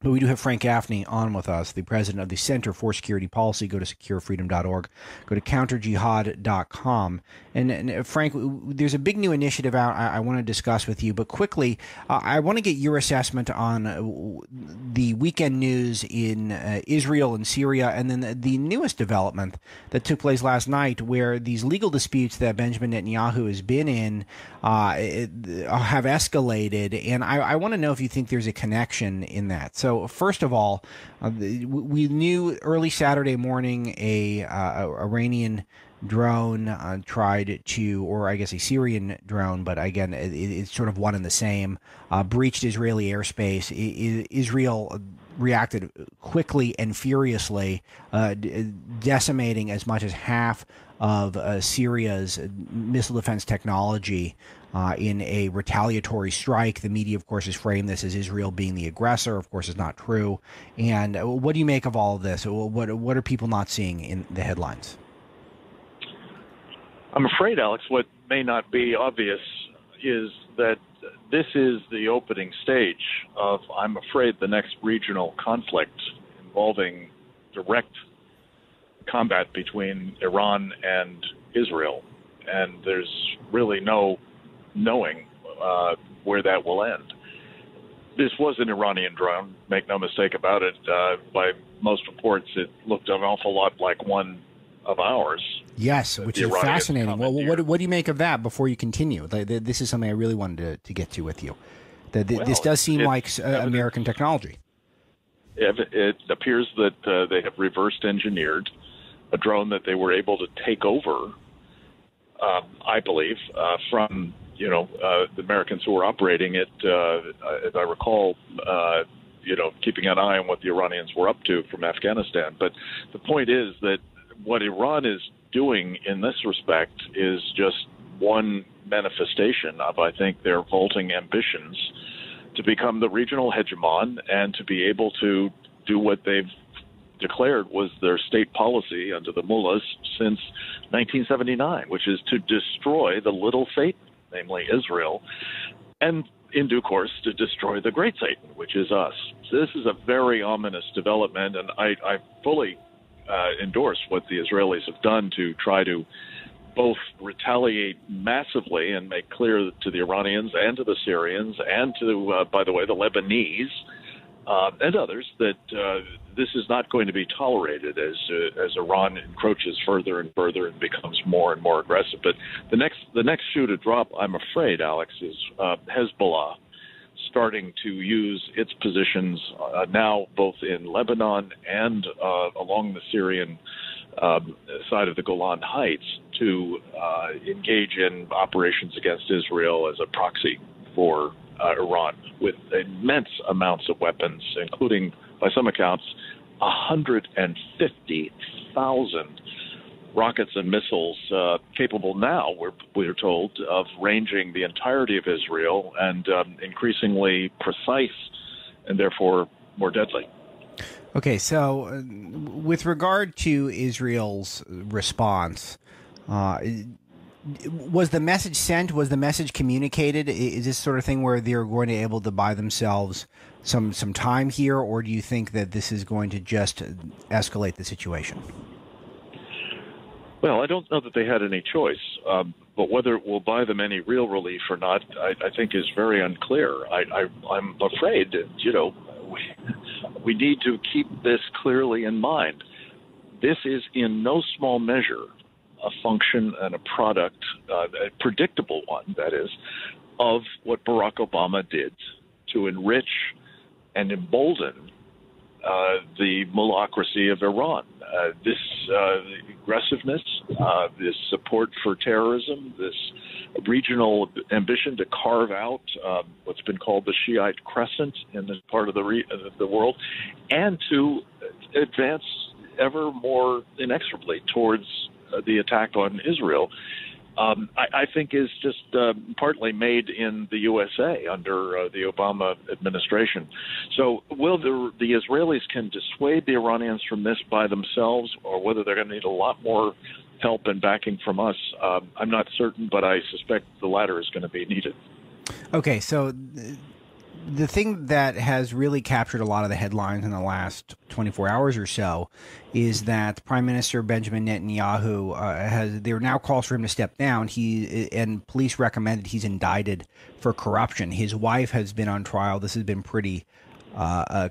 But we do have Frank Gaffney on with us, the president of the Center for Security Policy. Go to securefreedom.org. Go to counterjihad.com. And Frank, there's a big new initiative out I want to discuss with you. But quickly, I want to get your assessment on the weekend news in Israel and Syria, and then the newest development that took place last night, where these legal disputes that Benjamin Netanyahu has been in have escalated. And I want to know if you think there's a connection in that. So first of all, we knew early Saturday morning a Iranian drone tried to, or I guess a Syrian drone, but again, it's sort of one and the same, breached Israeli airspace. Israel reacted quickly and furiously, decimating as much as half of Syria's missile defense technology in a retaliatory strike. The media, of course, has framed this as Israel being the aggressor. Of course, it's not true. And what do you make of all of this? What are people not seeing in the headlines? I'm afraid, Alex, what may not be obvious is that this is the opening stage of, I'm afraid, the next regional conflict involving direct combat between Iran and Israel. And there's really no knowing where that will end. This was an Iranian drone, make no mistake about it. By most reports, it looked an awful lot like one of ours. Yes, which is fascinating. Well, what do you make of that before you continue? This is something I really wanted to get to with you. This does seem like American technology. It appears that they have reversed engineered a drone that they were able to take over, I believe, from the Americans who were operating it, as I recall, keeping an eye on what the Iranians were up to from Afghanistan. But the point is that what Iran is doing in this respect is just one manifestation of, I think, their vaulting ambitions to become the regional hegemon and to be able to do what they've declared was their state policy under the mullahs since 1979, which is to destroy the little Satan, namely Israel, and in due course to destroy the great Satan, which is us. So this is a very ominous development, and I fully endorse what the Israelis have done to try to both retaliate massively and make clear to the Iranians and to the Syrians and to, by the way, the Lebanese and others that this is not going to be tolerated as Iran encroaches further and further and becomes more and more aggressive. But the next shoe to drop, I'm afraid, Alex, is Hezbollah starting to use its positions now both in Lebanon and along the Syrian side of the Golan Heights to engage in operations against Israel as a proxy for Iran with immense amounts of weapons, including, by some accounts, 150,000 rockets and missiles capable now, we're told, of ranging the entirety of Israel and increasingly precise and therefore more deadly. Okay, so with regard to Israel's response, was the message sent? Was the message communicated? Is this sort of thing where they're going to be able to buy themselves some time here, or do you think that this is going to just escalate the situation? Well, I don't know that they had any choice, but whether it will buy them any real relief or not, I think is very unclear. I'm afraid, we need to keep this clearly in mind. This is in no small measure a function and a product, a predictable one, that is, of what Barack Obama did to enrich and embolden the mullahocracy of Iran. This aggressiveness, this support for terrorism, this regional ambition to carve out what's been called the Shiite crescent in this part of the world, and to advance ever more inexorably towards the attack on Israel, I think is just partly made in the USA under the Obama administration. So whether the Israelis can dissuade the Iranians from this by themselves or whether they're going to need a lot more help and backing from us, I'm not certain, but I suspect the latter is going to be needed. Okay, so the thing that has really captured a lot of the headlines in the last 24 hours or so is that Prime Minister Benjamin Netanyahu there are now calls for him to step down. And police recommended he's indicted for corruption. His wife has been on trial. This has been pretty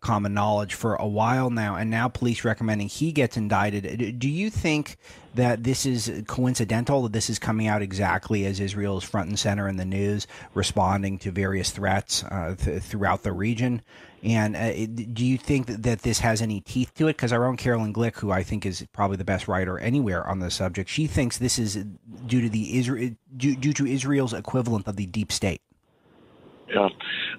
common knowledge for a while now, and now police recommending he gets indicted. Do you think that this is coincidental, that this is coming out exactly as Israel is front and center in the news, responding to various threats throughout the region? And do you think that this has any teeth to it? Because our own Carolyn Glick, who I think is probably the best writer anywhere on the subject, she thinks this is due to Israel's equivalent of the deep state. Yeah,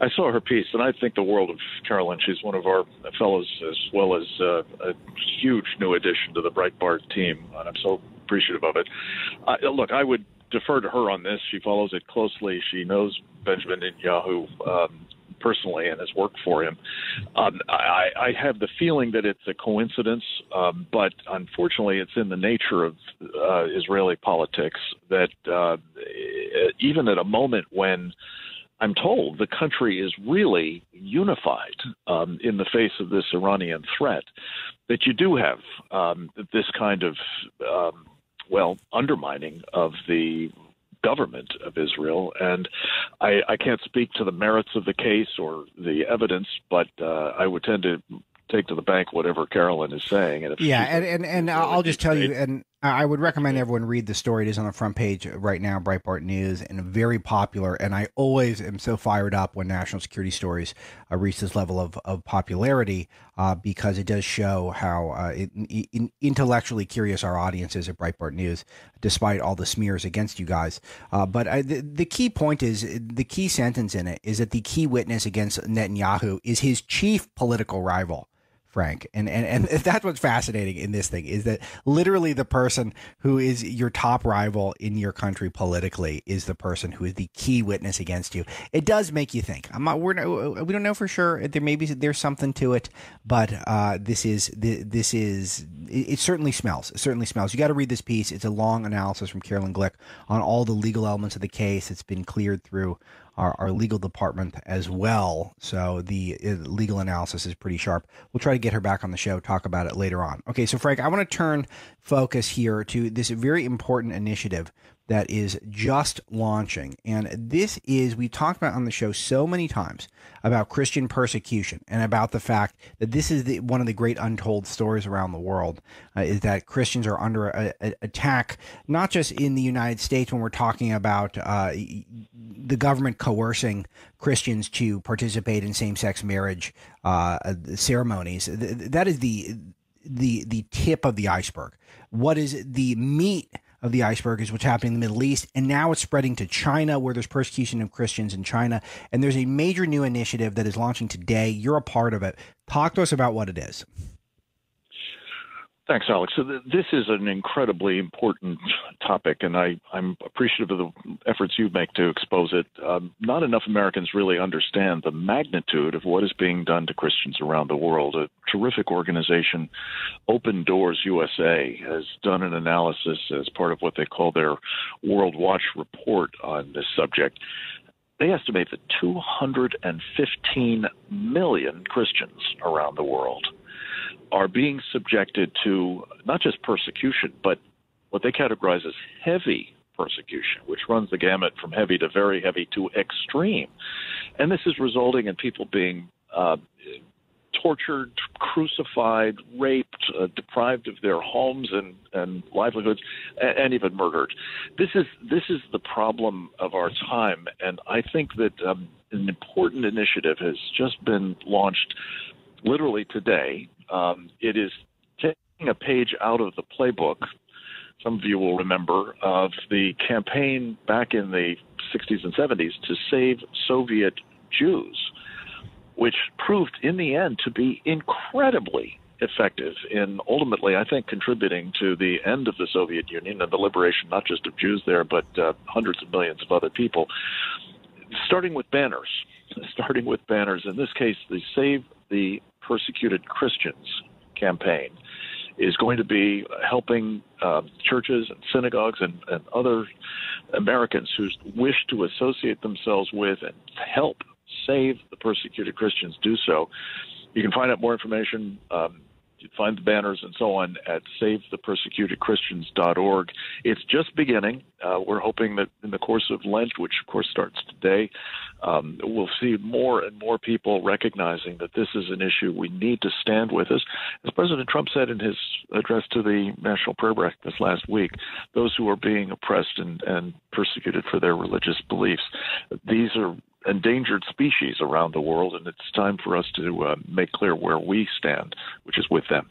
I saw her piece, and I think the world of Carolyn. She's one of our fellows, as well as a huge new addition to the Breitbart team, and I'm so appreciative of it. Look, I would defer to her on this. She follows it closely. She knows Benjamin Netanyahu personally and has worked for him. I have the feeling that it's a coincidence, but unfortunately it's in the nature of Israeli politics that even at a moment when I'm told the country is really unified in the face of this Iranian threat, that you do have this kind of, undermining of the government of Israel. And I can't speak to the merits of the case or the evidence, but I would tend to take to the bank whatever Carolyn is saying. And and I'll just tell you, and I would recommend everyone read the story. It is on the front page right now, Breitbart News, and very popular. And I always am so fired up when national security stories reach this level of popularity because it does show how intellectually curious our audience is at Breitbart News, despite all the smears against you guys. But the key point is, the key sentence in it is that the key witness against Netanyahu is his chief political rival, Frank. And that's what's fascinating in this thing, is that literally the person who is your top rival in your country politically is the person who is the key witness against you. It does make you think. We don't know for sure. There's something to it, but it certainly smells. It certainly smells. You got to read this piece. It's a long analysis from Carolyn Glick on all the legal elements of the case. It's been cleared through our legal department as well. So the legal analysis is pretty sharp. We'll try to get her back on the show, talk about it later on. Okay, so Frank, I want to turn focus here to this very important initiative that is just launching. And this is, we talked about on the show so many times about Christian persecution and about the fact that this is one of the great untold stories around the world, is that Christians are under attack, not just in the United States when we're talking about the government coercing Christians to participate in same-sex marriage ceremonies. That is the tip of the iceberg. What is the meat of the iceberg is what's happening in the Middle East, and now it's spreading to China, where there's persecution of Christians in China, and there's a major new initiative that is launching today. You're a part of it. Talk to us about what it is. Thanks, Alex. So this is an incredibly important topic, and I'm appreciative of the efforts you make to expose it. Not enough Americans really understand the magnitude of what is being done to Christians around the world. A terrific organization, Open Doors USA, has done an analysis as part of what they call their World Watch report on this subject. They estimate that 215 million Christians around the world are being subjected to not just persecution, but what they categorize as heavy persecution, which runs the gamut from heavy to very heavy to extreme. And this is resulting in people being tortured, crucified, raped, deprived of their homes and livelihoods, and even murdered. This is the problem of our time, and I think that an important initiative has just been launched literally today. It is taking a page out of the playbook. Some of you will remember of the campaign back in the 60s and 70s to save Soviet Jews, which proved in the end to be incredibly effective in ultimately, I think, contributing to the end of the Soviet Union and the liberation not just of Jews there, but hundreds of millions of other people, starting with banners. In this case, the Save the Persecuted Christians campaign is going to be helping churches and synagogues and other Americans who wish to associate themselves with and help Save the Persecuted Christians. Do so. You can find out more information. You find the banners and so on at SaveThePersecutedChristians.org. It's just beginning. We're hoping that in the course of Lent, which of course starts today, we'll see more and more people recognizing that this is an issue we need to stand with. As President Trump said in his address to the National Prayer Breakfast last week, those who are being oppressed and persecuted for their religious beliefs. These are endangered species around the world, and it's time for us to make clear where we stand, which is with them.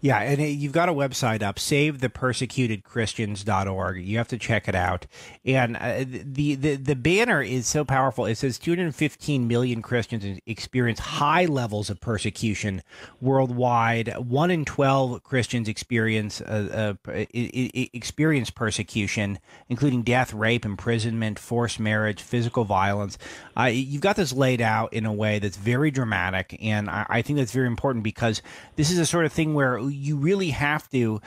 Yeah, and you've got a website up, SaveThePersecutedChristians.org. You have to check it out. And the banner is so powerful. It says 215 million Christians experience high levels of persecution worldwide. 1 in 12 Christians experience persecution, including death, rape, imprisonment, forced marriage, physical violence. You've got this laid out in a way that's very dramatic, and I think that's very important because this is a sort of thing where you really have to,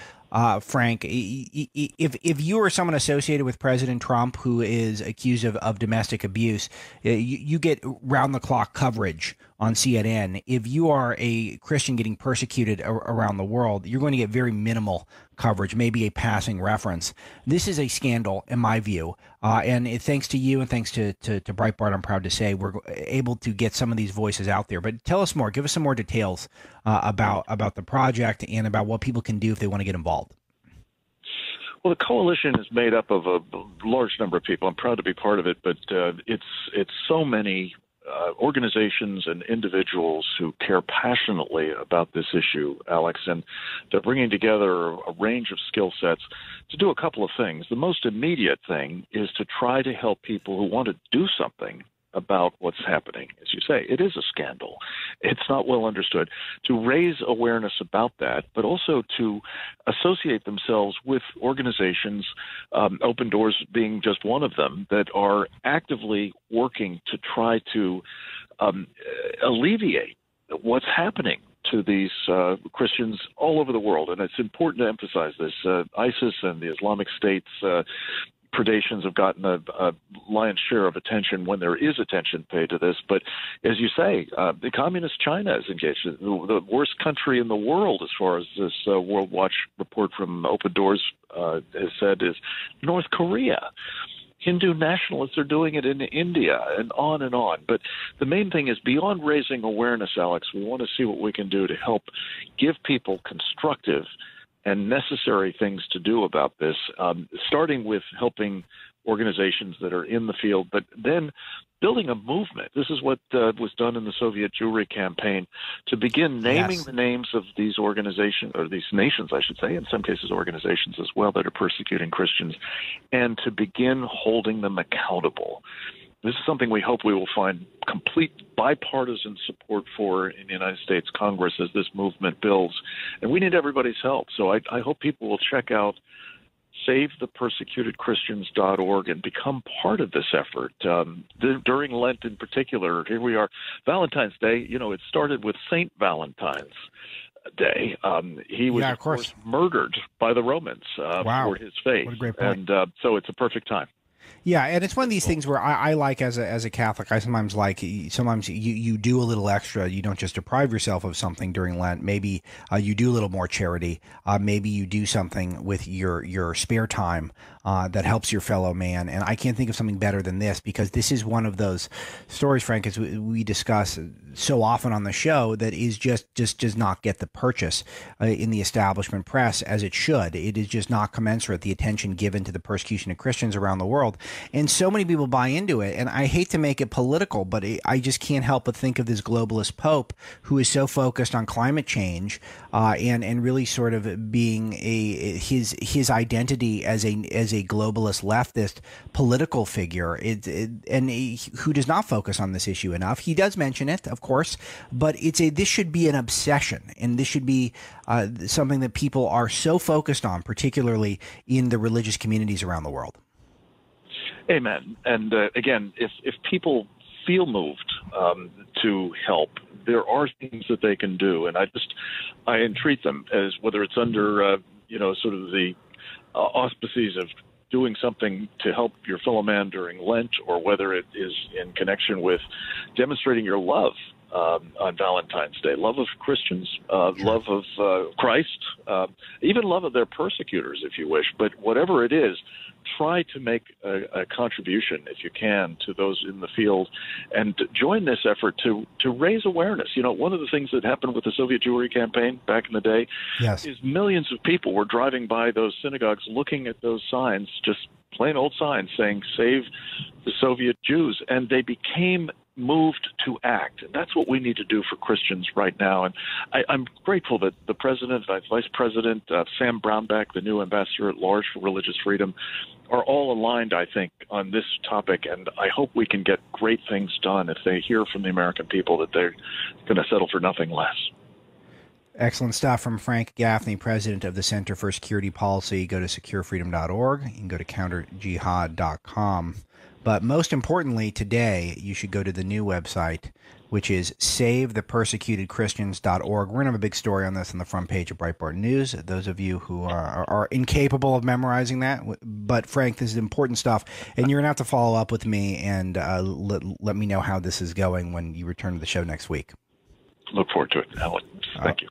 Frank, if you are someone associated with President Trump who is accused of domestic abuse, you get round-the-clock coverage on CNN. If you are a Christian getting persecuted around the world, you're going to get very minimal coverage, maybe a passing reference. This is a scandal, in my view, and thanks to you and thanks to Breitbart, I'm proud to say, we're able to get some of these voices out there. But tell us more. Give us some more details about the project and about what people can do if they want to get involved. Well, the coalition is made up of a large number of people. I'm proud to be part of it, but it's so many organizations and individuals who care passionately about this issue, Alex, and they're bringing together a range of skill sets to do a couple of things. The most immediate thing is to try to help people who want to do something about what's happening. As you say, it is a scandal. It's not well understood. To raise awareness about that, but also to associate themselves with organizations, Open Doors being just one of them, that are actively working to try to alleviate what's happening to these Christians all over the world. And it's important to emphasize this. ISIS and the Islamic State's predations have gotten a lion's share of attention when there is attention paid to this. But as you say, the communist China is engaged. The worst country in the world, as far as this World Watch report from Open Doors has said, is North Korea. Hindu nationalists are doing it in India, and on and on. But the main thing is, beyond raising awareness, Alex, we want to see what we can do to help give people constructive and necessary things to do about this, starting with helping organizations that are in the field, but then building a movement. This is what was done in the Soviet Jewry campaign, to begin naming the names of these organizations, or these nations, I should say, in some cases organizations as well, that are persecuting Christians, and to begin holding them accountable. This is something we hope we will find complete bipartisan support for in the United States Congress as this movement builds. And we need everybody's help. So I hope people will check out SaveThePersecutedChristians.org and become part of this effort. During Lent in particular, here we are, Valentine's Day, it started with St. Valentine's Day. He was, of course, murdered by the Romans for his faith. What a great point. And so it's a perfect time. Yeah, and it's one of these things where I like, as a Catholic, I sometimes you do a little extra. You don't just deprive yourself of something during Lent. Maybe you do a little more charity. Maybe you do something with your spare time that helps your fellow man. And I can't think of something better than this, because this is one of those stories, Frank, as we discuss so often on the show, that is just does not get the purchase in the establishment press as it should. It is just not commensurate, the attention given to the persecution of Christians around the world. And so many people buy into it. And I hate to make it political, but I just can't help but think of this globalist Pope who is so focused on climate change and really sort of being his identity as a globalist leftist political figure, who does not focus on this issue enough. He does mention it, of course, but this should be an obsession, and this should be something that people are so focused on, particularly in the religious communities around the world. Amen. And again, if people feel moved to help, there are things that they can do, and I entreat them, as whether it's under sort of the auspices of doing something to help your fellow man during Lent, or whether it is in connection with demonstrating your love on Valentine's Day, love of Christians, love of Christ, even love of their persecutors, if you wish. But whatever it is, try to make a contribution, if you can, to those in the field, and join this effort to raise awareness. You know, one of the things that happened with the Soviet Jewry campaign back in the day is millions of people were driving by those synagogues looking at those signs, just plain old signs saying, "Save the Soviet Jews," and they became moved to act. And that's what we need to do for Christians right now. And I'm grateful that the President, Vice President, Sam Brownback, the new Ambassador at Large for Religious Freedom, are all aligned, I think, on this topic. And I hope we can get great things done if they hear from the American people that they're going to settle for nothing less. Excellent stuff from Frank Gaffney, president of the Center for Security Policy. Go to securefreedom.org. You can go to counterjihad.com. But most importantly, today, you should go to the new website, which is savethepersecutedchristians.org. We're going to have a big story on this on the front page of Breitbart News. Those of you who are incapable of memorizing that. But, Frank, this is important stuff. And you're going to have to follow up with me and let me know how this is going when you return to the show next week. Look forward to it, Alan. Thank you.